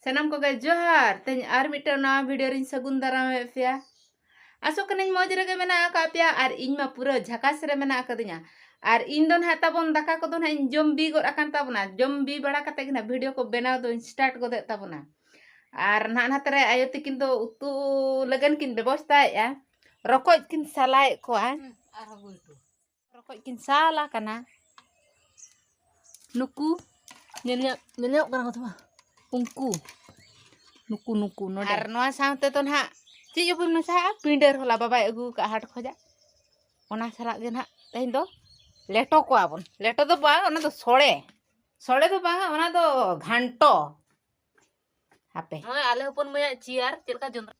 Sanam ko guys johar ten ar mita na video rin sagun daram pia. Asok kanin moj rege mena ka pia ar iñ ma pura jhakas re mena akadinya. Ar iñ don ha tabon daka ko don ha jom bi gor akan tabona. Jom bi bada kate gina video ko benaw do start ko de tabona. Ar na tere ayo tikin do utu lagan kin bebosta ya. Rokoj kin salai ko rokoj kin salah kana. Nuku nyelyak kana ko tama. Ungku nuku no ar noa saute ton ha ci yupun masa pinder hola baba agu ka hat khoja ona sala gen ha tehin do leto ko abon leto do bang ona do sore do bang ona do ghanto hape ale hopon moya ciar cilka jondra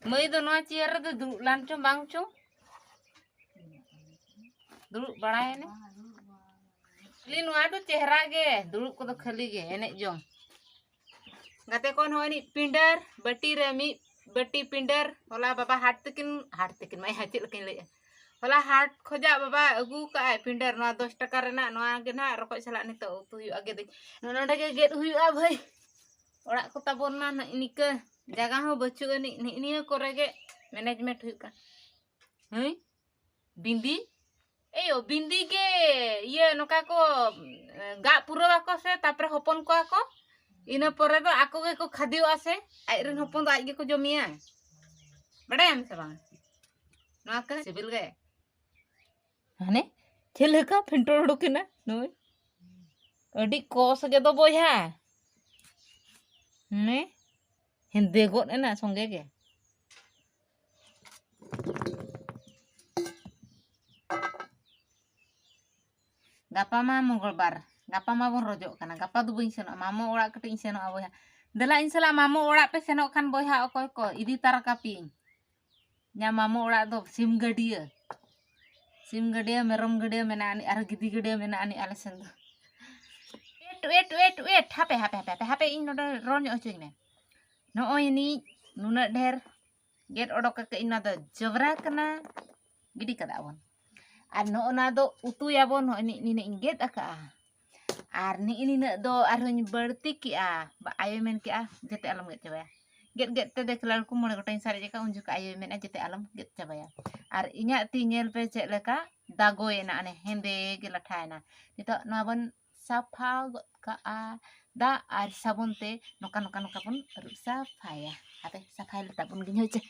Mai do noa ciar do dulu lanco bang cung dulu baraye ne li noa do chehra ge dulu ko do khali ge enek jong gate kon hoy ni pinder bati remi bati pinder hola baba hat tekin mai hacil kin le hola hat khoja baba agu ka ai pinder noa 10 taka rena noa ge na rokoj salak ni to utu yu age de nonde ge get huyu a bhai orak ko tabon ma ini ke jaga ho bachu ni ni kore ge management huyu kan hei bindi Eyo bindi ge iya noka ko gak pura ako se tapre hopon ko ako ina pore do ako ge ko khadiu ase ai ren hopon do ai ge ko jomia badayam se bang noa ka sibil ge hane chele ka pintor dokina noi adi kos ge do boya ne hende got ena songe ge Gapa ma mongolbar gapa ma bon rojok kana gapa du bain senok mamo ora keting senok aboya dela insala mamo ora pe senok kan boya okoy ko idi tar kapi nya mamo ora do sim gadia merom gadia mena ani ar gidi gadia mena ani ale sen wait hape in no ron ochoy ne no ini nuna der get odok ke ina do jobra kana gidi kada bon ano na do utu ya bon ini inget aka ar ni ini na do arhony berti ki ba ayo men ki jete alam get coba ya get te de kelal ku mone gotain sare jeka unjuk ayo men jete alam get coba ya ar inya ti nyel pe cek leka dago ena ane hende ge lathana nito no bon safa ka da ar sabun te noka pun safa ya ate safa letak pun ginyo ce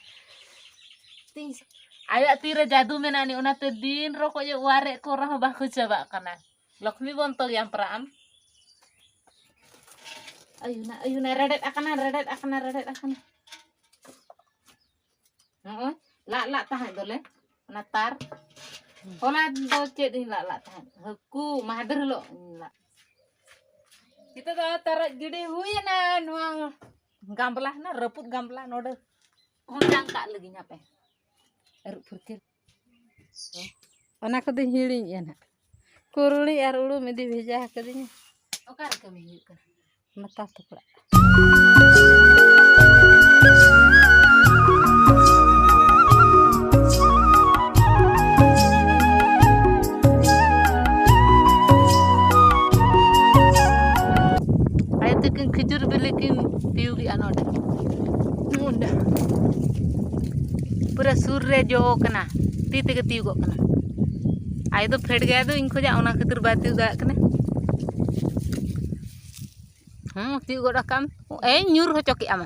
ayo tira jadu menani una te din roko ye ware ko rah baku coba kana lokmi bonto yang pram ayuna redet akana la tahan dole natar hola do ced la tahan haku mahader lo la kita do tar gede huyana nuang gamblah na reput gamblah node hondang ka lagi nyape Aru purkir ona ko de hili yana kuruli ar ulu medi beja kadinya okar kami hikan mata tukra ayo tekin khijur belekin tiugi anoda munda पूरा सुर रे जो कना ती ते के तीगो कना आय तो फेड गया तो इनको जा ओना खातिर बाती दा कना तीगो रकम ए न्यूर हो चकी आम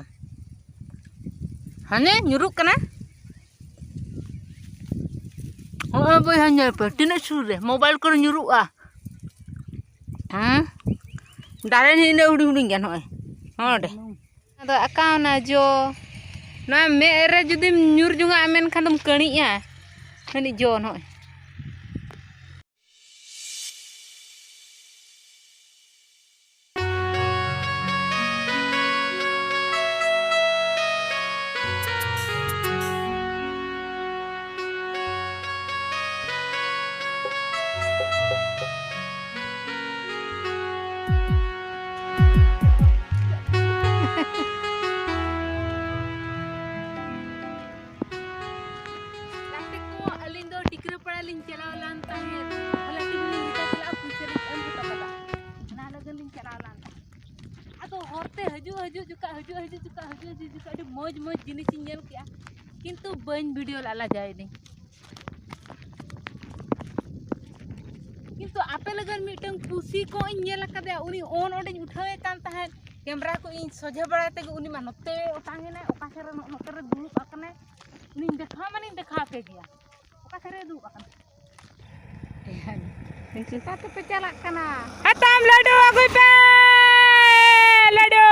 हने न्यूरुक कना ओ बोय हने पे तिना सुर रे मोबाइल को न्यूरुआ दारे नि ने उडी उडी गया नय हडे अदो अकाउना जो ना मेरे जुदी nyur juga amen kandum kani ya ini jo no लिंग चलाव लान ताहे हला टिगली मिटा चला पुसे लिंग एम होता कदा ना लगन लिंग चलाव लान आदो हरते हजू जुका अडी मौज जिनिस नेल किया किंतु बन वीडियो लाला जाय नहीं किंतु आपे लगन मिटंग पुसी को नेल कदे उनी ऑन ओडे उठावे कान ताहे कैमरा को इन सोझे बड़ा ते उनी मा नते ओटांगेना ओका सेरे नते रे दुलुप आकने उनी देखा माने देखा पे गया ओका सेरे दुलुप आकने निचुका तो पे चला कना हताम लड्डू अगुई पे लड्डू